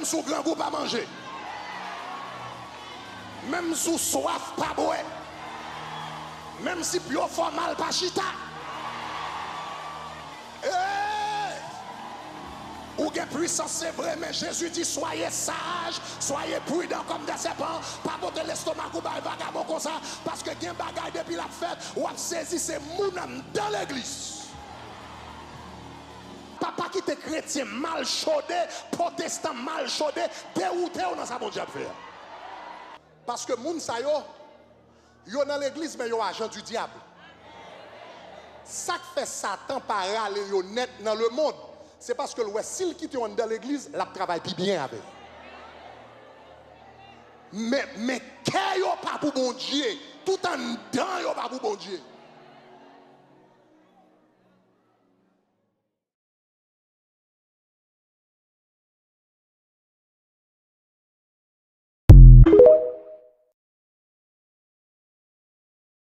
sous grand goût pas manger. Même sous soif pas boire. Même si plus fort mal pas chita. Ou gen puissance, c'est vrai, mais Jésus dit soyez sages, soyez prudents comme des serpents, pas porter l'estomac ou bail vagabond comme ça, parce que gen bagay depuis la fête, ou a saisi c'est mounam dans l'église. Papa qui était chrétien mal chaudé, protestant mal chaudé, dérouté dans sa bon Dieu faire. Parce que moun sa yo dans l'église mais yo agent du diable. Ça que fait Satan par aller yo net dans le monde. C'est parce que s'il quitte dans l'église, la travaille bien avec. Mais qu'est-ce pas pour bon Dieu? Tout en dedans, yo pas pour bon Dieu.